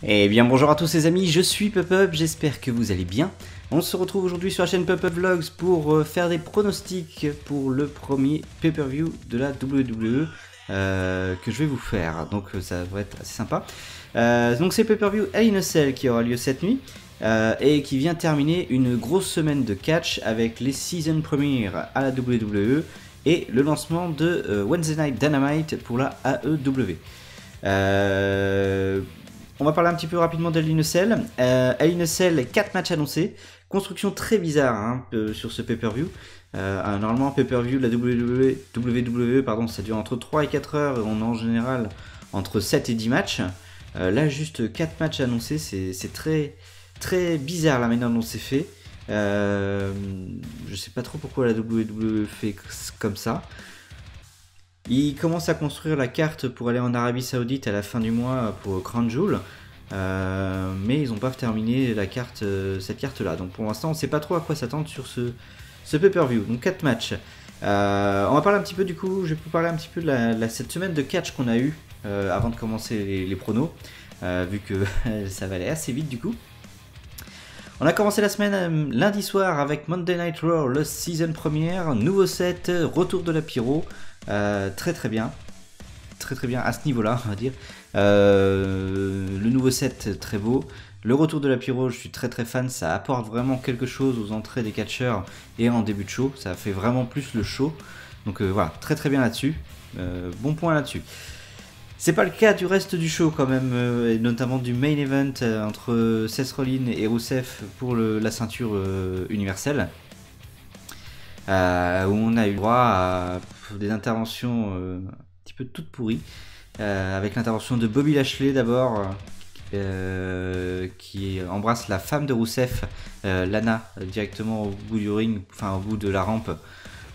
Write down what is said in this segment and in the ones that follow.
Eh bien bonjour à tous les amis, je suis PupUp, j'espère que vous allez bien. On se retrouve aujourd'hui sur la chaîne PupUp Vlogs pour faire des pronostics pour le premier pay-per-view de la WWE que je vais vous faire, donc ça va être assez sympa. Donc c'est pay-per-view Hell in a Cell qui aura lieu cette nuit et qui vient terminer une grosse semaine de catch avec les season premières à la WWE et le lancement de Wednesday Night Dynamite pour la AEW. On va parler un petit peu rapidement d'Hell in a Cell. Hell in a Cell, 4 matchs annoncés. Construction très bizarre hein, sur ce pay-per-view. Normalement, pay-per-view de la WWE, pardon, ça dure entre 3 et 4 heures. On a en général entre 7 et 10 matchs. Là, juste 4 matchs annoncés. C'est très, très bizarre la manière dont c'est fait. Je sais pas trop pourquoi la WWE fait comme ça. Ils commencent à construire la carte pour aller en Arabie Saoudite à la fin du mois pour Crown Jewel, mais ils n'ont pas terminé la carte, cette carte là. Donc pour l'instant on ne sait pas trop à quoi s'attendre sur ce pay-per-view. Donc 4 matchs. On va parler un petit peu du coup, je vais vous parler un petit peu de cette semaine de catch qu'on a eu avant de commencer les pronos, vu que ça va aller assez vite du coup. On a commencé la semaine lundi soir avec Monday Night Raw, le season première, nouveau set, retour de la pyro, très très bien à ce niveau-là, on va dire. Le nouveau set très beau, le retour de la pyro, je suis très très fan, ça apporte vraiment quelque chose aux entrées des catcheurs et en début de show, ça fait vraiment plus le show. Donc voilà, très très bien là-dessus, bon point là-dessus. C'est pas le cas du reste du show quand même, et notamment du main event entre Seth Rollins et Rusev pour la ceinture universelle, où on a eu droit à des interventions un petit peu toutes pourries, avec l'intervention de Bobby Lashley d'abord, qui embrasse la femme de Rusev, Lana, directement au bout du ring, enfin au bout de la rampe,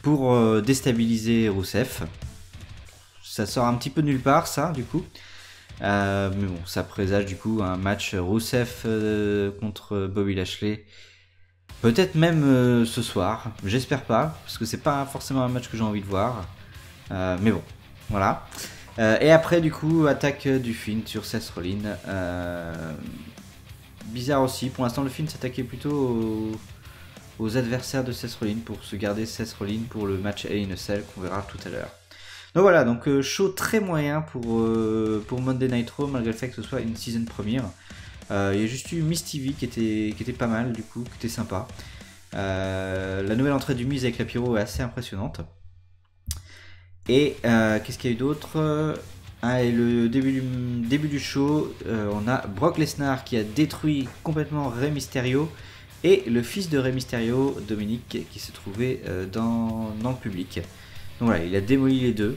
pour déstabiliser Rusev. Ça sort un petit peu nulle part ça du coup, mais bon ça présage du coup un match Rusev contre Bobby Lashley, peut-être même ce soir, j'espère pas parce que c'est pas forcément un match que j'ai envie de voir, mais bon voilà. Et après du coup attaque du Fiend sur Seth Rollins, bizarre aussi, pour l'instant le Fiend s'attaquait plutôt aux adversaires de Seth Rollins pour se garder Seth Rollins pour le match Hell in a Cell qu'on verra tout à l'heure. Donc voilà, donc show très moyen pour Monday Night Raw, malgré le fait que ce soit une season première. Il y a juste eu Miss TV qui était pas mal du coup, qui était sympa. La nouvelle entrée du Miz avec la pyro est assez impressionnante. Et qu'est-ce qu'il y a eu d'autre? Et le début du show, on a Brock Lesnar qui a détruit complètement Rey Mysterio et le fils de Rey Mysterio, Dominic, qui se trouvait dans le public. Donc voilà, il a démoli les deux,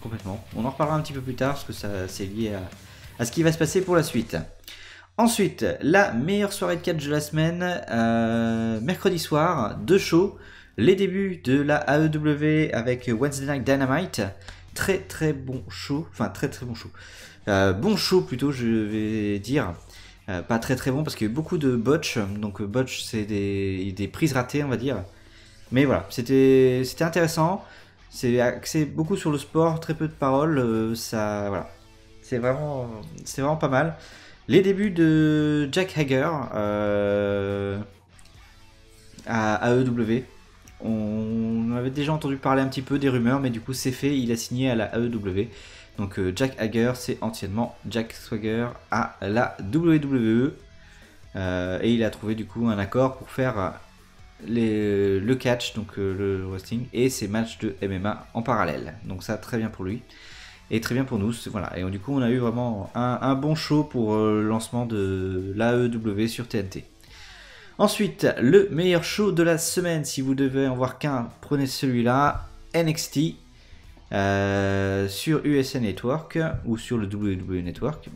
complètement. On en reparlera un petit peu plus tard, parce que ça c'est lié à ce qui va se passer pour la suite. Ensuite, la meilleure soirée de catch de la semaine, mercredi soir, 2 shows. Les débuts de la AEW avec Wednesday Night Dynamite. Très très bon show, enfin très très bon show. Bon show plutôt, je vais dire. Pas très très bon, parce qu'il y a eu beaucoup de botch. Donc botch, c'est des prises ratées, on va dire. Mais voilà, c'était intéressant. C'est axé beaucoup sur le sport, très peu de paroles, ça, voilà. C'est vraiment pas mal. Les débuts de Jack Hager à AEW. On avait déjà entendu parler un petit peu des rumeurs, mais du coup c'est fait, il a signé à la AEW. Donc Jack Hager, c'est anciennement Jack Swagger à la WWE. Et il a trouvé du coup un accord pour faire le catch, donc le wrestling, et ses matchs de MMA en parallèle. Donc ça, très bien pour lui. Et très bien pour nous. Voilà. Et du coup, on a eu vraiment un bon show pour le lancement de l'AEW sur TNT. Ensuite, le meilleur show de la semaine, si vous devez en voir qu'un, prenez celui-là, NXT, sur USA Network, ou sur le WWE Network.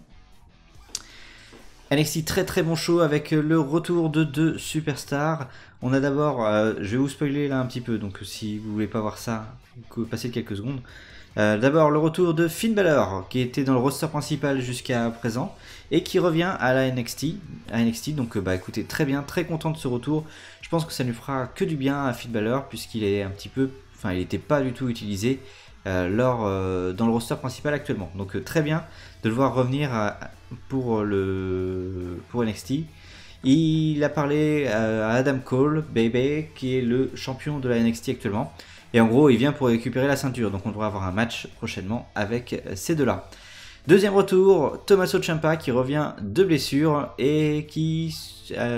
NXT, très très bon show avec le retour de 2 superstars. On a d'abord, je vais vous spoiler là un petit peu, donc si vous voulez pas voir ça, vous pouvez passer quelques secondes. D'abord le retour de Finn Balor, qui était dans le roster principal jusqu'à présent, et qui revient à la NXT. Donc bah écoutez, très bien, très content de ce retour. Je pense que ça ne fera que du bien à Finn Balor, puisqu'il est un petit peu, enfin il n'était pas du tout utilisé dans le roster principal actuellement. Donc très bien de le voir revenir pour NXT. Il a parlé à Adam Cole, Baby, qui est le champion de la NXT actuellement. Et en gros, il vient pour récupérer la ceinture. Donc on devrait avoir un match prochainement avec ces deux-là. Deuxième retour, Tommaso Ciampa qui revient de blessure et qui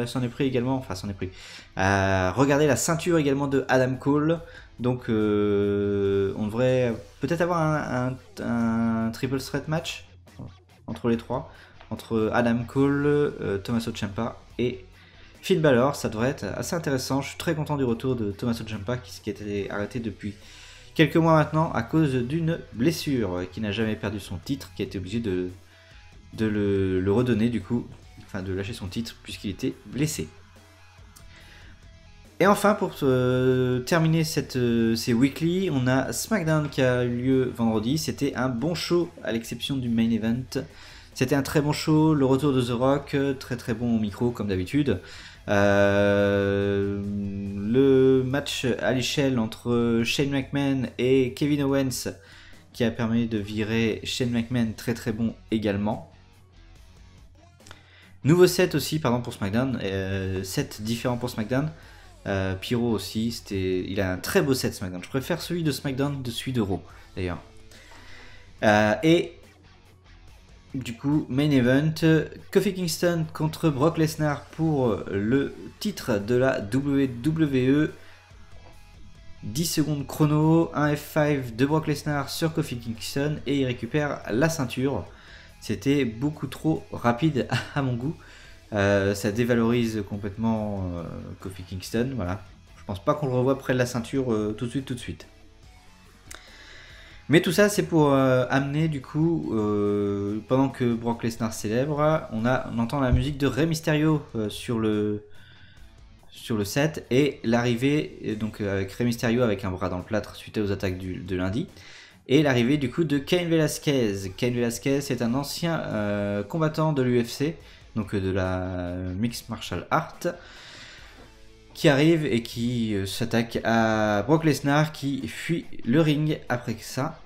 s'en est pris également, enfin s'en est pris, à regarder la ceinture également de Adam Cole. Donc on devrait peut-être avoir un triple threat match entre les trois, entre Adam Cole, Tommaso Ciampa et Finn Balor. Ça devrait être assez intéressant. Je suis très content du retour de Tommaso Ciampa qui a été arrêté depuis quelques mois maintenant à cause d'une blessure, qui n'a jamais perdu son titre, qui a été obligé de le redonner du coup, enfin de lâcher son titre puisqu'il était blessé. Et enfin pour terminer ces weekly, on a SmackDown qui a eu lieu vendredi. C'était un bon show à l'exception du main event. C'était un très bon show, le retour de The Rock, très très bon au micro comme d'habitude. Le match à l'échelle entre Shane McMahon et Kevin Owens qui a permis de virer Shane McMahon, très très bon également. Nouveau set aussi pour SmackDown, set différent pour SmackDown. Pyro aussi, il a un très beau set SmackDown. Je préfère celui de SmackDown de celui de Raw d'ailleurs. Et du coup, main event, Kofi Kingston contre Brock Lesnar pour le titre de la WWE. 10 secondes chrono, un F5 de Brock Lesnar sur Kofi Kingston et il récupère la ceinture. C'était beaucoup trop rapide à mon goût. Ça dévalorise complètement Kofi Kingston. Voilà. Je pense pas qu'on le revoie près de la ceinture tout de suite. Mais tout ça, c'est pour amener du coup, pendant que Brock Lesnar célèbre, on entend la musique de Rey Mysterio sur le set et l'arrivée, donc avec Rey Mysterio avec un bras dans le plâtre suite aux attaques de lundi, et l'arrivée du coup de Cain Velasquez. Cain Velasquez est un ancien combattant de l'UFC, donc de la Mixed Martial Art, qui arrive et qui s'attaque à Brock Lesnar qui fuit le ring après ça.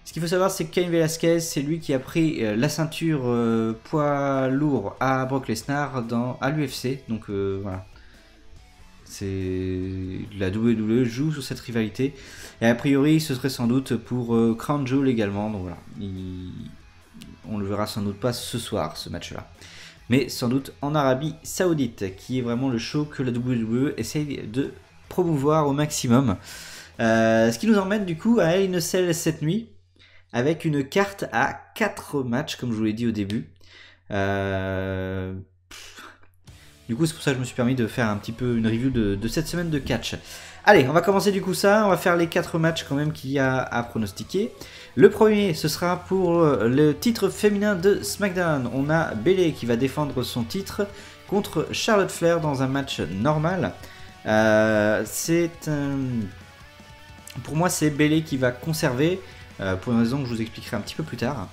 Ce qu'il faut savoir, c'est que Cain Velasquez, c'est lui qui a pris la ceinture poids lourd à Brock Lesnar à l'UFC. Donc voilà. La WWE joue sur cette rivalité. Et a priori, ce serait sans doute pour Crown Jewel également. Donc voilà. On le verra sans doute pas ce soir, ce match-là. Mais sans doute en Arabie Saoudite, qui est vraiment le show que la WWE essaye de promouvoir au maximum. Ce qui nous emmène du coup à Hell in a Cell cette nuit, avec une carte à 4 matchs, comme je vous l'ai dit au début. Du coup, c'est pour ça que je me suis permis de faire un petit peu une review de cette semaine de catch. Allez, on va commencer du coup ça, on va faire les 4 matchs quand même qu'il y a à pronostiquer. Le premier, ce sera pour le titre féminin de SmackDown. On a Bayley qui va défendre son titre contre Charlotte Flair dans un match normal. Pour moi, c'est Bayley qui va conserver, pour une raison que je vous expliquerai un petit peu plus tard.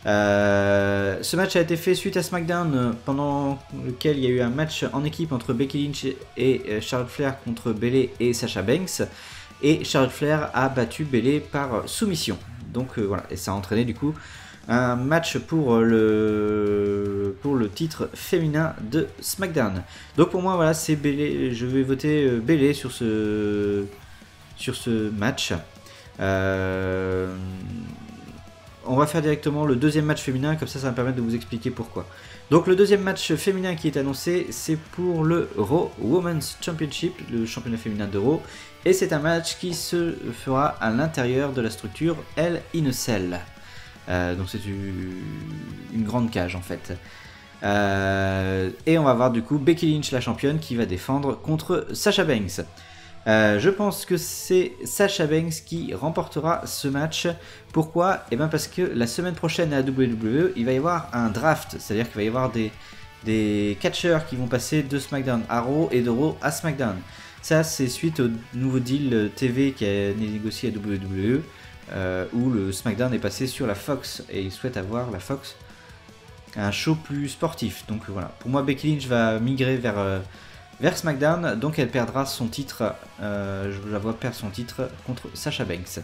Ce match a été fait suite à SmackDown, pendant lequel il y a eu un match en équipe entre Becky Lynch et Charlotte Flair contre Bayley et Sasha Banks. Et Charlotte Flair a battu Bayley par soumission. Donc voilà, et ça a entraîné du coup un match pour le titre féminin de SmackDown. Donc pour moi, voilà, c'est Bayley. Je vais voter Bayley sur ce match. On va faire directement le deuxième match féminin, comme ça va me permettre de vous expliquer pourquoi. Donc le deuxième match féminin qui est annoncé, c'est pour le Raw Women's Championship, le championnat féminin de Raw. Et c'est un match qui se fera à l'intérieur de la structure Hell in a Cell. Donc c'est une grande cage en fait. Et on va voir du coup Becky Lynch, la championne, qui va défendre contre Sasha Banks. Je pense que c'est Sasha Banks qui remportera ce match. Pourquoi ? Eh bien parce que la semaine prochaine à la WWE, il va y avoir un draft. C'est-à-dire qu'il va y avoir des catcheurs qui vont passer de SmackDown à Raw et de Raw à SmackDown. Ça, c'est suite au nouveau deal TV qui a négocié à WWE, où le SmackDown est passé sur la Fox. Et ils souhaitent avoir la Fox un show plus sportif. Donc voilà, pour moi, Becky Lynch va migrer vers SmackDown, donc elle perdra son titre, je la vois perdre son titre contre Sasha Banks.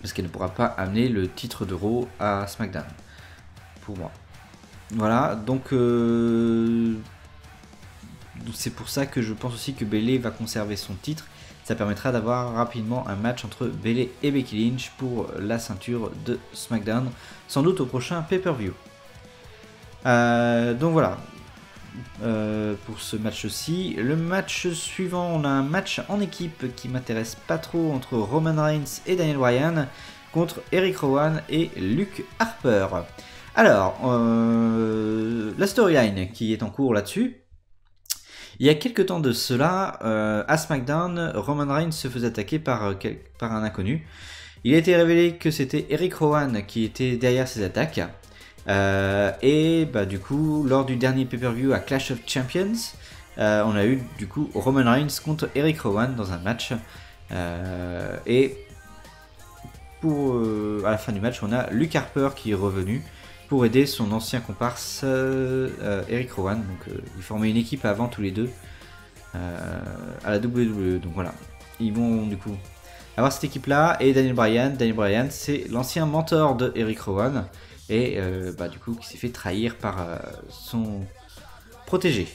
parce qu'elle ne pourra pas amener le titre de Raw à SmackDown, pour moi. Voilà, donc c'est pour ça que je pense aussi que Bayley va conserver son titre. Ça permettra d'avoir rapidement un match entre Bayley et Becky Lynch pour la ceinture de SmackDown, sans doute au prochain pay-per-view. Donc voilà, pour ce match-ci. Le match suivant, on a un match en équipe qui m'intéresse pas trop entre Roman Reigns et Daniel Bryan contre Eric Rowan et Luke Harper. Alors, la storyline qui est en cours là-dessus. Il y a quelques temps de cela, à SmackDown, Roman Reigns se faisait attaquer par un inconnu. Il a été révélé que c'était Eric Rowan qui était derrière ces attaques. Et bah, du coup, lors du dernier pay-per-view à Clash of Champions, on a eu du coup Roman Reigns contre Eric Rowan dans un match. Et pour, à la fin du match, on a Luke Harper qui est revenu pour aider son ancien comparse Eric Rowan. Donc ils formaient une équipe avant tous les deux à la WWE. Donc voilà, ils vont du coup avoir cette équipe là. Et Daniel Bryan, c'est l'ancien mentor de Eric Rowan et bah, du coup qui s'est fait trahir par son protégé.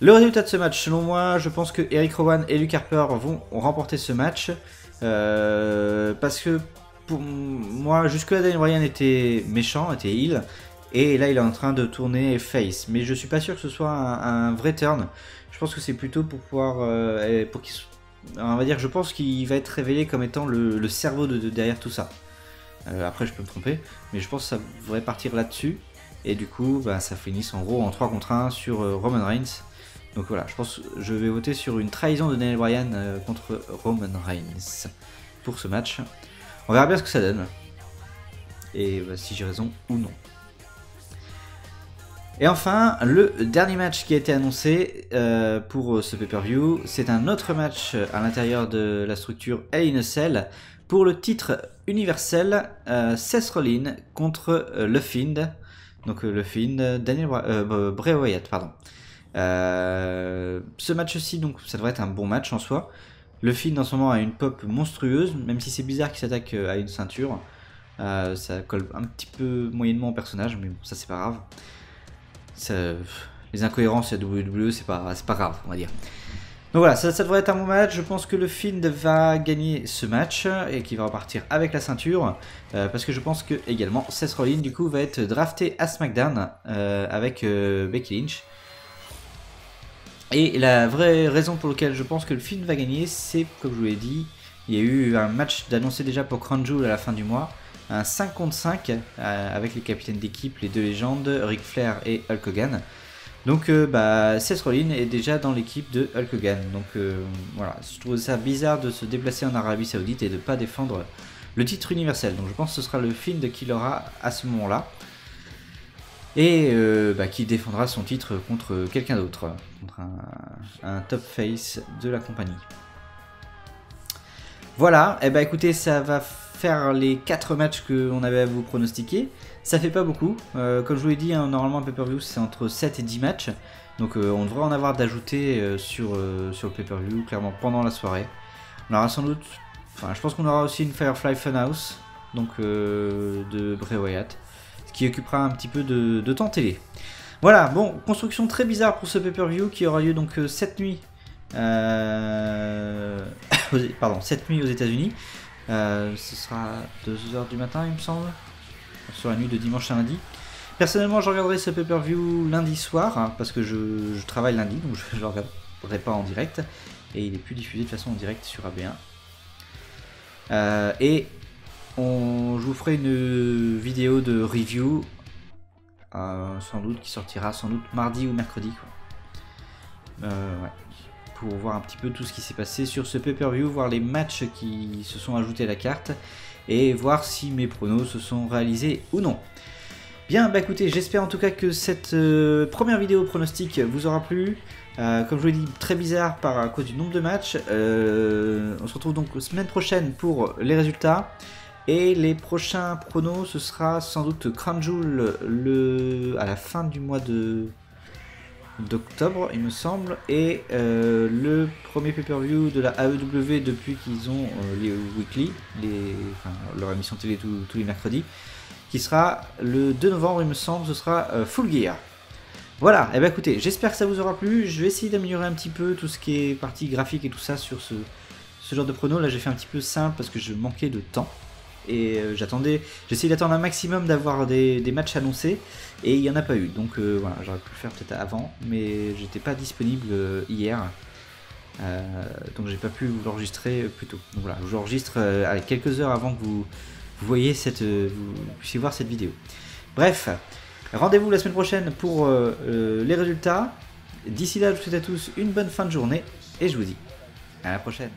Le résultat de ce match, selon moi, je pense que Eric Rowan et Luke Harper vont remporter ce match parce que pour moi, jusque-là, Daniel Bryan était méchant, était heel, et là, il est en train de tourner face. Mais je suis pas sûr que ce soit un vrai turn. Je pense que c'est plutôt pour pouvoir, on va dire, je pense qu'il va être révélé comme étant le cerveau de derrière tout ça. Après, je peux me tromper, mais je pense que ça devrait partir là-dessus. Et du coup, bah, ça finisse en gros en 3 contre 1 sur Roman Reigns. Donc voilà, je pense que je vais voter sur une trahison de Daniel Bryan contre Roman Reigns pour ce match. On verra bien ce que ça donne. Et bah, si j'ai raison ou non. Et enfin, le dernier match qui a été annoncé pour ce pay-per-view, c'est un autre match à l'intérieur de la structure Hell in a Cell pour le titre universel Seth Rollins contre le Fiend. Donc le Fiend, Bray Wyatt, pardon. Ce match-ci, donc, ça devrait être un bon match en soi. Le Fiend en ce moment a une pop monstrueuse, même si c'est bizarre qu'il s'attaque à une ceinture. Ça colle un petit peu moyennement au personnage, mais bon, ça c'est pas grave. Les incohérences à WWE, c'est pas grave, on va dire. Donc voilà, ça devrait être un bon match. Je pense que le Fiend va gagner ce match et qu'il va repartir avec la ceinture. Parce que je pense que également Seth Rollins du coup va être drafté à SmackDown avec Becky Lynch. Et la vraie raison pour laquelle je pense que le Fiend va gagner, c'est, comme je vous l'ai dit, il y a eu un match d'annoncé déjà pour Crown Jewel à la fin du mois, un 5 contre 5 avec les capitaines d'équipe, les deux légendes, Ric Flair et Hulk Hogan. Donc bah, Seth Rollins est déjà dans l'équipe de Hulk Hogan. Donc voilà, je trouve ça bizarre de se déplacer en Arabie Saoudite et de ne pas défendre le titre universel. Donc je pense que ce sera le Fiend qui l'aura à ce moment-là. Et bah, qui défendra son titre contre quelqu'un d'autre, contre un top face de la compagnie. Voilà, et bah écoutez, ça va faire les 4 matchs qu'on avait à vous pronostiquer. Ça fait pas beaucoup, comme je vous l'ai dit, hein, normalement un pay-per-view c'est entre 7 et 10 matchs. Donc on devrait en avoir d'ajouter sur le pay-per-view, clairement pendant la soirée. On aura sans doute, enfin je pense qu'on aura aussi une Firefly Funhouse, donc de Bray Wyatt, qui occupera un petit peu de temps télé. Voilà, bon, construction très bizarre pour ce pay-per-view qui aura lieu donc cette nuit, cette nuit aux États-Unis. Ce sera 2h du matin, il me semble, sur la nuit de dimanche à lundi. Personnellement, je regarderai ce pay-per-view lundi soir, hein, parce que je travaille lundi, donc je ne le regarderai pas en direct. Et il est plus diffusé de façon en direct sur AB1. Je vous ferai une vidéo de review, sans doute, qui sortira sans doute mardi ou mercredi, quoi. Ouais, pour voir un petit peu tout ce qui s'est passé sur ce pay-per-view, voir les matchs qui se sont ajoutés à la carte, et voir si mes pronos se sont réalisés ou non. Bien, bah écoutez, j'espère en tout cas que cette première vidéo pronostic vous aura plu. Comme je vous l'ai dit, très bizarre à cause du nombre de matchs. On se retrouve donc la semaine prochaine pour les résultats. Et les prochains pronos, ce sera sans doute Crown Jewel à la fin du mois de d'octobre, il me semble, et le premier pay-per-view de la AEW depuis qu'ils ont les weekly, leur émission télé tous les mercredis, qui sera le 2 novembre, il me semble, ce sera Full Gear. Voilà, et ben écoutez, j'espère que ça vous aura plu. Je vais essayer d'améliorer un petit peu tout ce qui est partie graphique et tout ça sur ce genre de prono. Là, j'ai fait un petit peu simple parce que je manquais de temps. Et j'essayais d'attendre un maximum d'avoir des matchs annoncés. Et il n'y en a pas eu. Donc voilà, j'aurais pu le faire peut-être avant. Mais j'étais pas disponible hier. Donc j'ai pas pu vous l'enregistrer plus tôt. Donc voilà, je vous enregistre quelques heures avant que vous voyez vous puissiez voir cette vidéo. Bref. Rendez-vous la semaine prochaine pour les résultats. D'ici là, je vous souhaite à tous une bonne fin de journée et je vous dis à la prochaine.